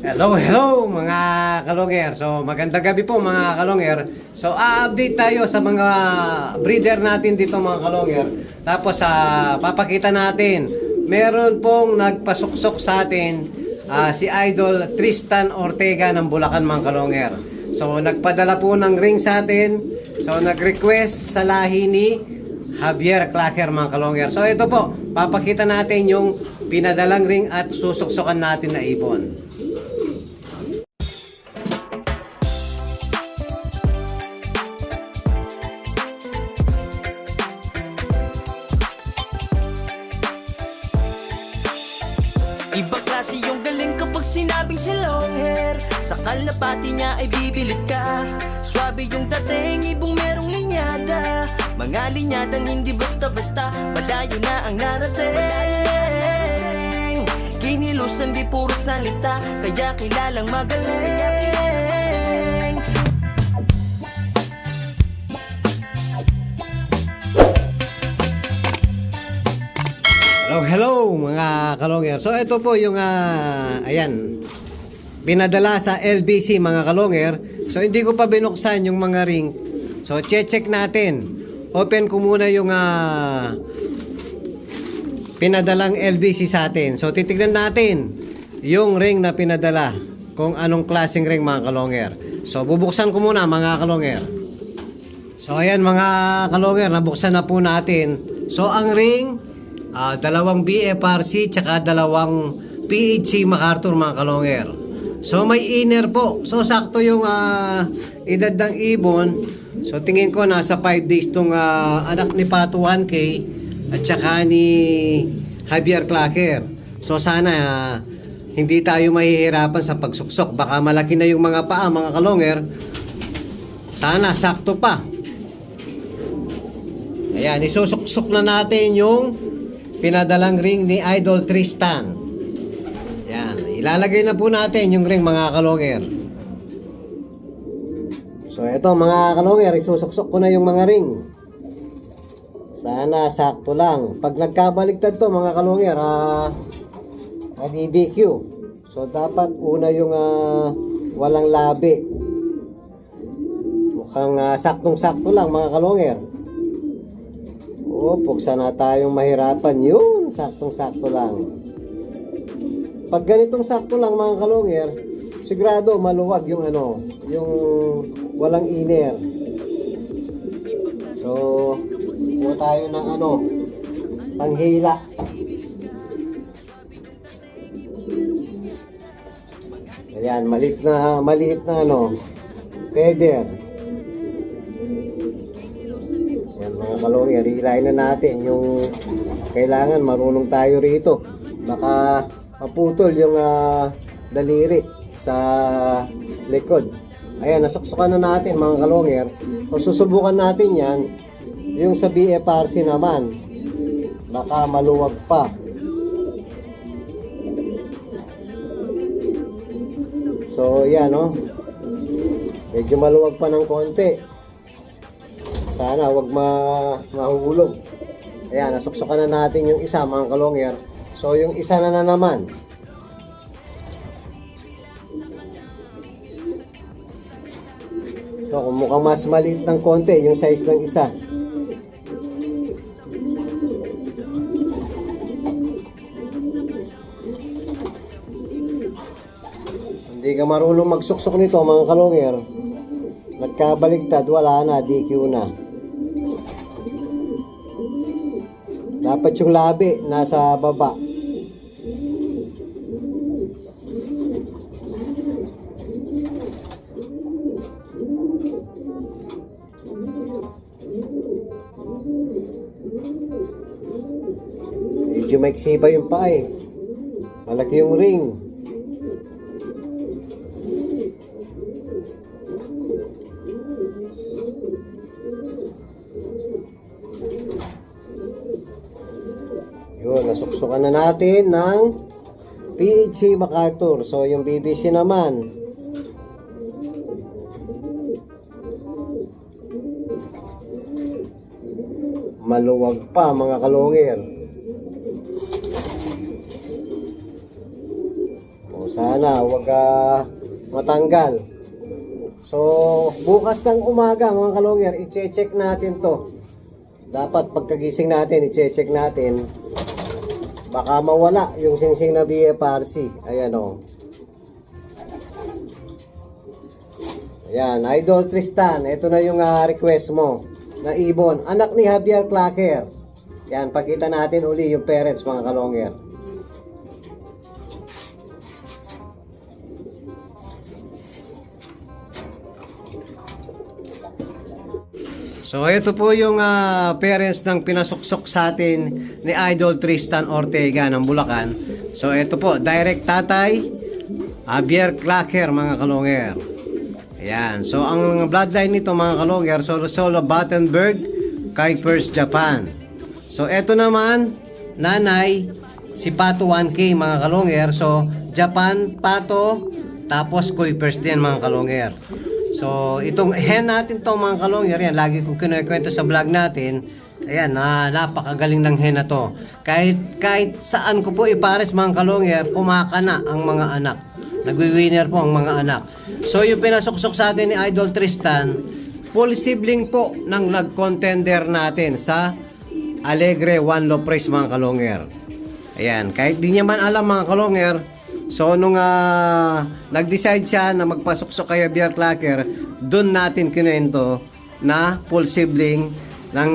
Hello mga kalonger. So magandang gabi po mga kalonger. So update tayo sa mga breeder natin dito mga kalonger. Tapos papakita natin, meron pong nagpasuksok sa atin si Idol Tristan Ortega ng Bulacan mga kalonger. So nagpadala po ng ring sa atin. So nag-request sa lahi ni Javier Clacker mga kalonger. So ito po, papakita natin yung pinadalang ring at susuksokan natin na ibon. Ibang klase yung galing kapag sinabing si long hair. Sa kalapati niya ay bibilid ka. Swabe yung dating, ibong merong linyada. Mga linyadang hindi basta-basta, malayo na ang narating. Kinilusan di puro salita, kaya kilalang magaling. Hello mga kalonger. So ito po yung ayan, pinadala sa LBC mga kalonger. So hindi ko pa binuksan yung mga ring. So check natin. Open ko muna yung pinadalang LBC sa atin. So titignan natin yung ring na pinadala, kung anong klaseng ring mga kalonger. So bubuksan ko muna mga kalonger. So ayan mga kalonger, nabuksan na po natin. So ang ring, dalawang BFRC tsaka dalawang PHC MacArthur mga kalonger. So may inner po. So sakto yung edad ng ibon. So tingin ko nasa 5 days tong anak ni Pato 1K at tsaka ni Javier Clacker. So sana hindi tayo mahihirapan sa pagsuksok. Baka malaki na yung mga paa mga kalonger. Sana sakto pa. Ayan, isusuksok na natin yung pinadalang ring ni Idol Tristan. Yan, ilalagay na po natin yung ring mga kalonger. So ito mga kalonger, isusuksok ko na yung mga ring. Sana sakto lang. Pag nagkabaligtad to mga kalonger, DQ. So dapat una yung walang labi. Mukhang saktong-sakto lang mga kalonger. Puksa na tayong mahirapan yun. Saktong-sakto lang. Pag ganitong sakto lang mga kalonger, sigurado maluwag yung yung walang inner. So, kuha tayo ng panghila. Ayan, maliit na feather. Mga kalonger, hilahin na natin yung kailangan, marunong tayo rito. Baka maputol yung daliri sa likod. Ayan, nasuksukan na natin mga kalonger. So, susubukan natin yan. Yung sa BFRC naman, baka maluwag pa. So yan medyo maluwag pa ng konti. Sana wag mahulog. Ayan, nasuksukan na natin yung isa mga kalonger. So yung isa na naman. So kung mukhang mas maliit ng konti yung size ng isa. Hindi ka marunong magsuksok nito mga kalonger, nagkabaligtad, wala na, DQ na. Dapat yung labi nasa baba. Medyo maiksi pa yung paa eh. Malaki yung ring. Yun, nasuksukan na natin ng PHC MacArthur. So, yung BBC naman, maluwag pa mga kalongir. Sana huwag matanggal. So, bukas ng umaga mga kalongyer, i-check natin to. Dapat pagkagising natin, i-check natin. Baka mawala yung singsing na BFRC. Ayan o. Ayan, Idol Tristan. Ito na yung request mo na ibon. Anak ni Javier Clacker. Yan, pakita natin uli yung parents mga kalongyer. So ito po yung parents ng pinasuksok sa atin ni Idol Tristan Ortega ng Bulacan. So ito po, direct tatay, Javier Clacker mga kalongyer. Ayan, so ang bloodline nito mga kalongyer, Solo Battenberg, Kuipers, Japan. So ito naman, nanay, si Pato 1K mga kalongyer. So Japan, Pato, tapos Kuipers din mga kalongyer. So, itong hen natin to mga kalongyer, yan, lagi ko kinukwento sa vlog natin. Ayan, napakagaling ng hen na to. Kahit saan ko po ipares mga kalongyer, kumakana ang mga anak. Nagwi-winner po ang mga anak. So, yung pinasuksok sa atin ni Idol Tristan, full sibling po ng nag-contender natin sa Alegre One Low Price mga kalongyer. Ayan, kahit di niya man alam mga kalongyer, so nung nag-decide siya na magpasuksok kay Javier Clacker, doon natin kinuwento na full sibling ng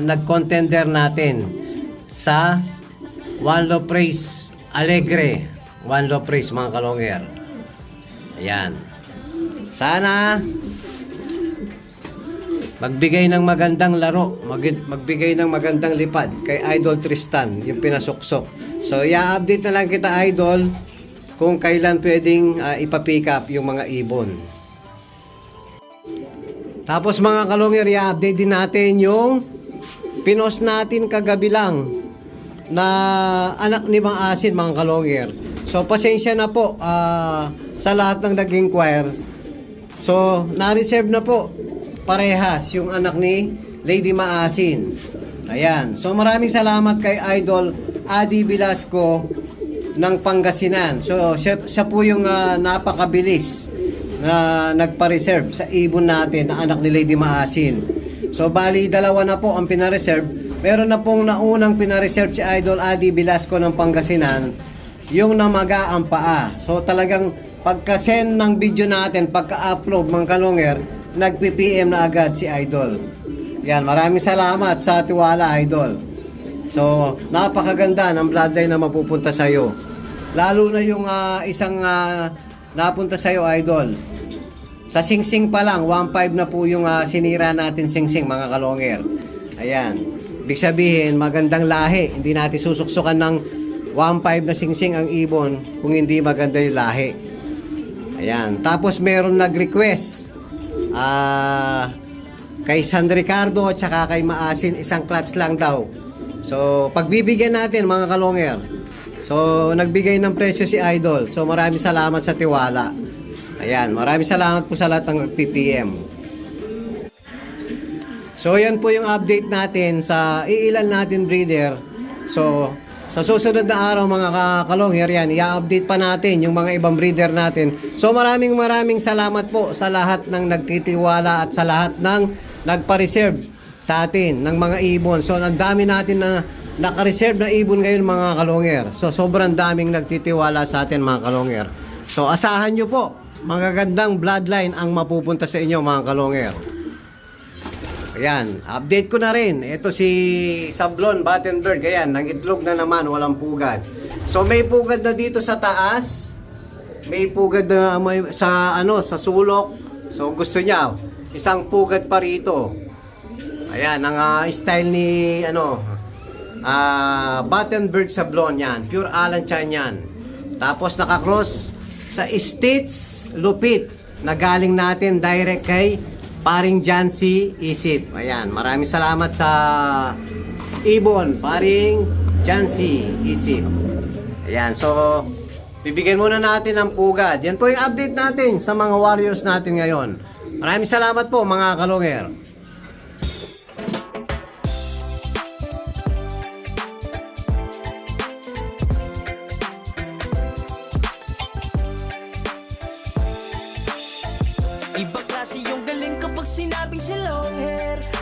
nag-contender natin sa One Low Praise Alegre One Low Praise mga kalongyer. Ayan. Sana magbigay ng magandang laro, magbigay ng magandang lipad kay Idol Tristan, yung pinasuksok. So, i-update na lang kita, Idol, kung kailan pwedeng ipa-pick up yung mga ibon. Tapos mga kalongyer, i-update din natin yung pinost natin kagabi lang na anak ni Mang Asin, mga kalongyer. So, pasensya na po sa lahat ng nag-inquire. So, na-reserve na po parehas yung anak ni Lady Maasin. Ayan. So, maraming salamat kay Idol Adi Velasco ng Pangasinan. So, siya po yung napakabilis na nagpa-reserve sa ibon natin na anak ni Lady Maasin. So, bali, dalawa na po ang pina-reserve. Meron na pong naunang pina-reserve si Idol Adi Velasco ng Pangasinan, yung namaga ang paa. So, talagang pagka-send ng video natin, pagka-upload mga kalongyer, nag-PPM na agad si Idol. Yan, maraming salamat sa tiwala, Idol. So, napakaganda ng bloodline na mapupunta sa'yo. Lalo na yung isang napunta sa'yo, Idol. Sa singsing pa lang, 1.5 na po yung sinira natin singsing, mga kalongyer. Ayan. Ibig sabihin, magandang lahi. Hindi natin susuksukan ng 1.5 na singsing ang ibon kung hindi maganda yung lahi. Ayan. Tapos meron nag-request kay San Ricardo at saka kay Maasin, isang clutch lang daw. So, pagbibigyan natin mga kalongyer. So, nagbigay ng presyo si Idol. So, maraming salamat sa tiwala. Ayan, maraming salamat po sa lahat ng PPM. So, yan po yung update natin sa iilan natin breeder. So, sa susunod na araw mga kalongyer yan, i-update pa natin yung mga ibang breeder natin. So, maraming salamat po sa lahat ng nagtitiwala at sa lahat ng nagpa-reserve sa atin ng mga ibon. So, ang dami natin na naka-reserve na ibon ngayon mga kalongyer. So, sobrang daming nagtitiwala sa atin mga kalongyer. So, asahan nyo po, magagandang bloodline ang mapupunta sa inyo mga kalongyer. Ayan, update ko na rin. Ito si Sablon Battenberg. Ayan, nag-itlog na naman, walang pugad. So, may pugad na dito sa taas. May pugad na sa sulok. So, gusto niya, isang pugad pa rito. Ayan, ang style ni Battenberg Sablon yan. Pure Alanchan yan. Tapos nakakross sa States Lupit na galing natin direct kay Paring Jancy Isip. Ayan, maraming salamat sa ibon, Paring Jancy Isip. Ayan, so bibigyan muna natin ng pugad. Yan po yung update natin sa mga warriors natin ngayon. Maraming salamat po mga kalongyer.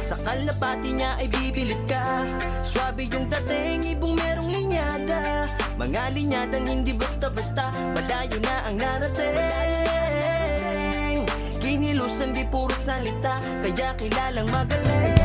Sa kalapati niya ay bibilib ka. Swabe yung dating, ibong merong linyada. Mga linyadang hindi basta-basta, malayo na ang narating. Kinilusan di puro salita, kaya kilalang magaling.